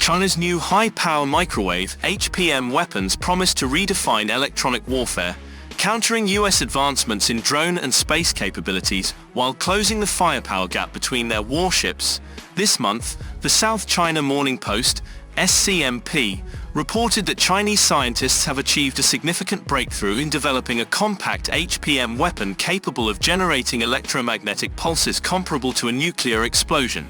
China's new high-power microwave (HPM) weapons promise to redefine electronic warfare, countering US advancements in drone and space capabilities while closing the firepower gap between their warships. This month, the South China Morning Post (SCMP) reported that Chinese scientists have achieved a significant breakthrough in developing a compact HPM weapon capable of generating electromagnetic pulses comparable to a nuclear explosion.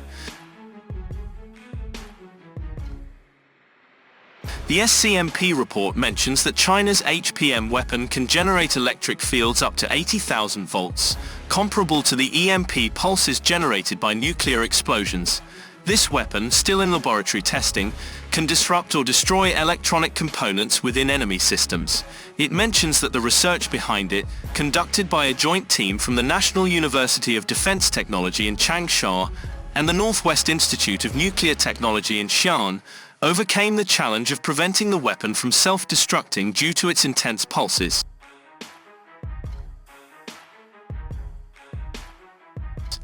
The SCMP report mentions that China's HPM weapon can generate electric fields up to 80,000 volts, comparable to the EMP pulses generated by nuclear explosions. This weapon, still in laboratory testing, can disrupt or destroy electronic components within enemy systems. It mentions that the research behind it, conducted by a joint team from the National University of Defense Technology in Changsha and the Northwest Institute of Nuclear Technology in Xian, overcame the challenge of preventing the weapon from self-destructing due to its intense pulses.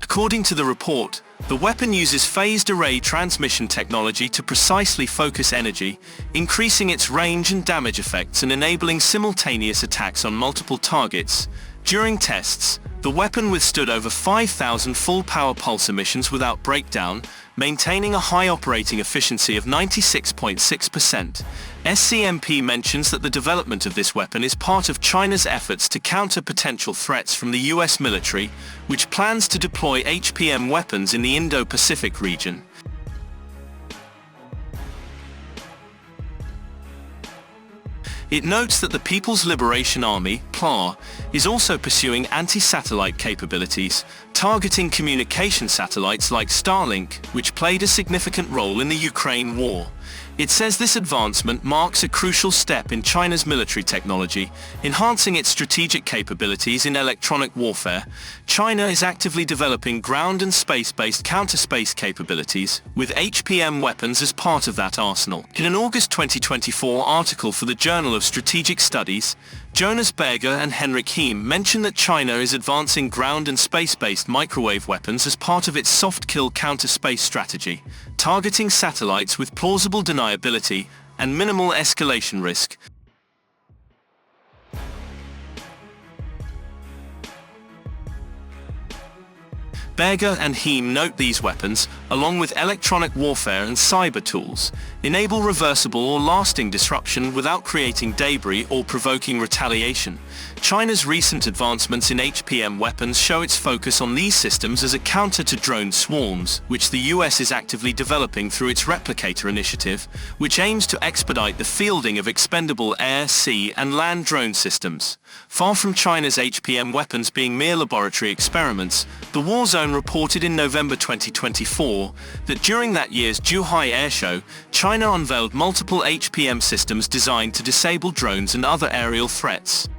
According to the report, the weapon uses phased array transmission technology to precisely focus energy, increasing its range and damage effects and enabling simultaneous attacks on multiple targets. During tests, the weapon withstood over 5,000 full-power pulse emissions without breakdown, maintaining a high operating efficiency of 96.6%. SCMP mentions that the development of this weapon is part of China's efforts to counter potential threats from the US military, which plans to deploy HPM weapons in the Indo-Pacific region. It notes that the People's Liberation Army, PLA, is also pursuing anti-satellite capabilities, targeting communication satellites like Starlink, which played a significant role in the Ukraine war. It says this advancement marks a crucial step in China's military technology, enhancing its strategic capabilities in electronic warfare. China is actively developing ground and space-based counter-space capabilities, with HPM weapons as part of that arsenal. In an August 2024 article for the Journal of Strategic Studies, Jonas Berger and Henrik Heim mention that China is advancing ground and space-based microwave weapons as part of its soft-kill counter-space strategy, targeting satellites with plausible deniability and minimal escalation risk. Berger and Heim note these weapons, along with electronic warfare and cyber tools, enable reversible or lasting disruption without creating debris or provoking retaliation. China's recent advancements in HPM weapons show its focus on these systems as a counter to drone swarms, which the US is actively developing through its Replicator initiative, which aims to expedite the fielding of expendable air, sea, and land drone systems. Far from China's HPM weapons being mere laboratory experiments, the War Zone reported in November 2024 that during that year's Zhuhai Air Show, China unveiled multiple HPM systems designed to disable drones and other aerial threats.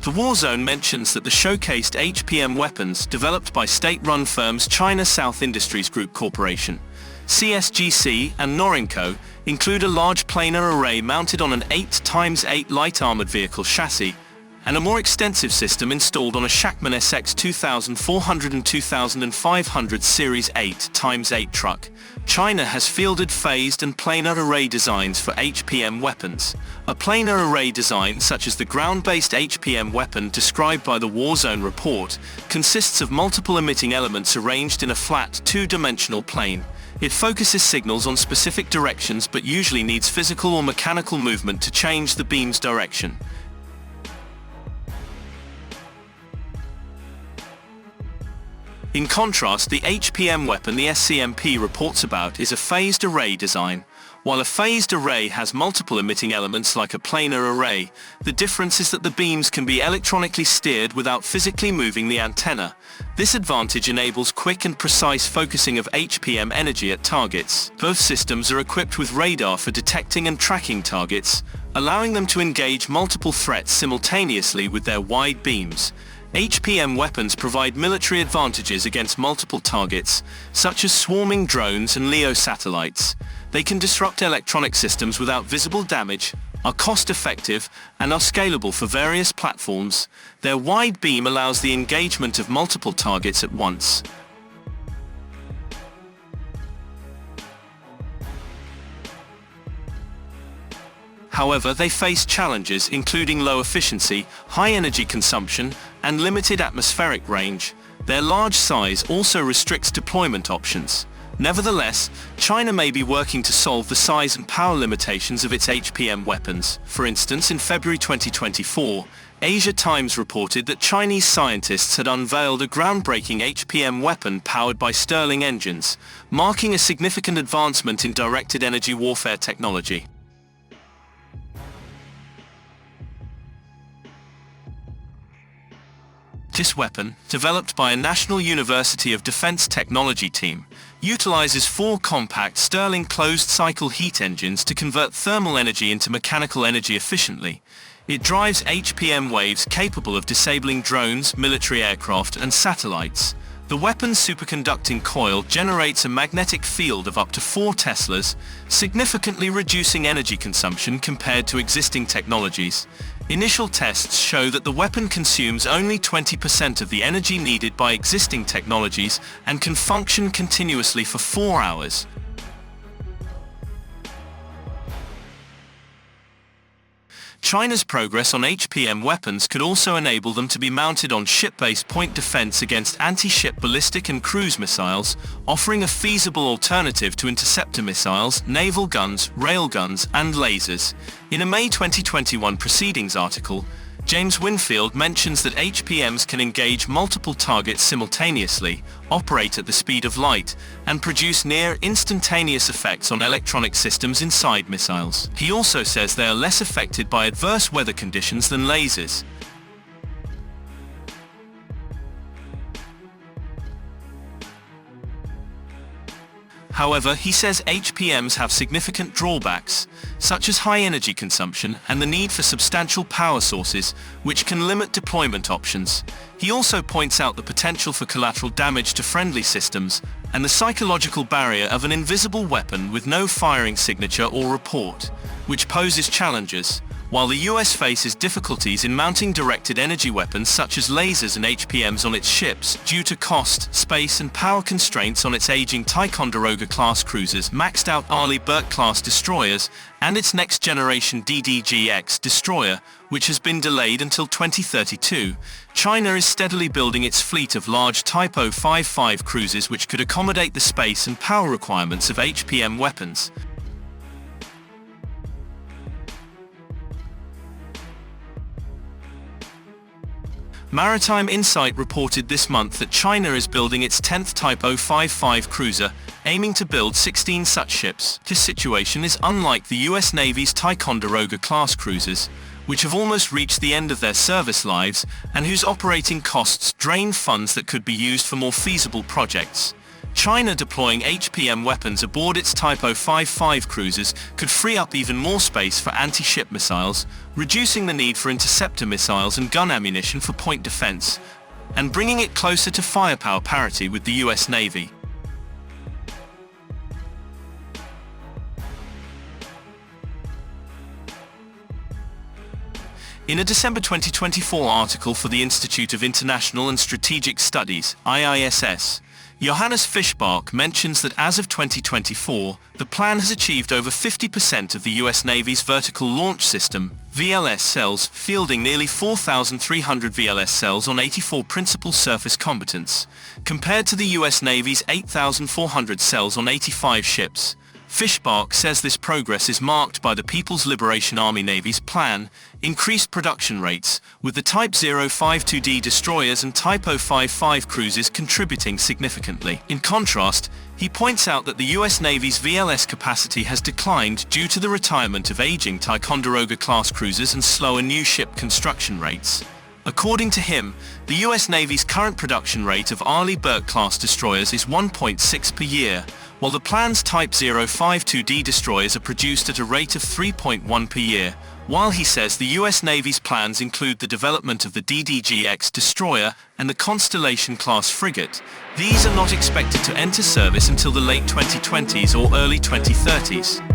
The War Zone mentions that the showcased HPM weapons developed by state-run firms China South Industries Group Corporation, CSGC, and Norinco include a large planar array mounted on an 8x8 light armored vehicle chassis, and a more extensive system installed on a Shackman SX 2400 and 2500 Series 8x8 truck. China has fielded phased and planar array designs for HPM weapons. A planar array design, such as the ground-based HPM weapon described by the War Zone report, consists of multiple emitting elements arranged in a flat, two-dimensional plane. It focuses signals on specific directions but usually needs physical or mechanical movement to change the beam's direction. In contrast, the HPM weapon the SCMP reports about is a phased array design. While a phased array has multiple emitting elements like a planar array, the difference is that the beams can be electronically steered without physically moving the antenna. This advantage enables quick and precise focusing of HPM energy at targets. Both systems are equipped with radar for detecting and tracking targets, allowing them to engage multiple threats simultaneously with their wide beams. HPM weapons provide military advantages against multiple targets, such as swarming drones and LEO satellites. They can disrupt electronic systems without visible damage, are cost-effective, and are scalable for various platforms. Their wide beam allows the engagement of multiple targets at once. However, they face challenges including low efficiency, high energy consumption, and limited atmospheric range. Their large size also restricts deployment options. Nevertheless, China may be working to solve the size and power limitations of its HPM weapons. For instance, in February 2024, Asia Times reported that Chinese scientists had unveiled a groundbreaking HPM weapon powered by Stirling engines, marking a significant advancement in directed energy warfare technology. This weapon, developed by a National University of Defense technology team, utilizes 4 compact Stirling closed-cycle heat engines to convert thermal energy into mechanical energy efficiently. It drives HPM waves capable of disabling drones, military aircraft, and satellites. The weapon's superconducting coil generates a magnetic field of up to 4 Teslas, significantly reducing energy consumption compared to existing technologies. Initial tests show that the weapon consumes only 20% of the energy needed by existing technologies and can function continuously for 4 hours. China's progress on HPM weapons could also enable them to be mounted on ship-based point defense against anti-ship ballistic and cruise missiles, offering a feasible alternative to interceptor missiles, naval guns, railguns, and lasers. In a May 2021 Proceedings article, James Winfield mentions that HPMs can engage multiple targets simultaneously, operate at the speed of light, and produce near instantaneous effects on electronic systems inside missiles. He also says they are less affected by adverse weather conditions than lasers. However, he says HPMs have significant drawbacks, such as high energy consumption and the need for substantial power sources, which can limit deployment options. He also points out the potential for collateral damage to friendly systems and the psychological barrier of an invisible weapon with no firing signature or report, which poses challenges. While the US faces difficulties in mounting directed energy weapons such as lasers and HPMs on its ships due to cost, space and power constraints on its aging Ticonderoga-class cruisers, maxed-out Arleigh Burke-class destroyers, and its next-generation DDG-X destroyer, which has been delayed until 2032, China is steadily building its fleet of large Type 055 cruisers which could accommodate the space and power requirements of HPM weapons. Maritime Insight reported this month that China is building its 10th Type 055 cruiser, aiming to build 16 such ships. This situation is unlike the US Navy's Ticonderoga-class cruisers, which have almost reached the end of their service lives and whose operating costs drain funds that could be used for more feasible projects. China deploying HPM weapons aboard its Type 055 cruisers could free up even more space for anti-ship missiles, reducing the need for interceptor missiles and gun ammunition for point defense, and bringing it closer to firepower parity with the US Navy. In a December 2024 article for the Institute of International and Strategic Studies, IISS, Johannes Fischbach mentions that as of 2024, the plan has achieved over 50% of the US Navy's Vertical Launch System, VLS cells, fielding nearly 4,300 VLS cells on 84 principal surface combatants, compared to the US Navy's 8,400 cells on 85 ships. Fischbach says this progress is marked by the People's Liberation Army Navy's plan, increased production rates, with the Type 052D destroyers and Type 055 cruisers contributing significantly. In contrast, he points out that the US Navy's VLS capacity has declined due to the retirement of aging Ticonderoga-class cruisers and slower new ship construction rates. According to him, the US Navy's current production rate of Arleigh Burke-class destroyers is 1.6 per year, while the plan's Type 052D destroyers are produced at a rate of 3.1 per year. While he says the US Navy's plans include the development of the DDG-X destroyer and the Constellation-class frigate, these are not expected to enter service until the late 2020s or early 2030s.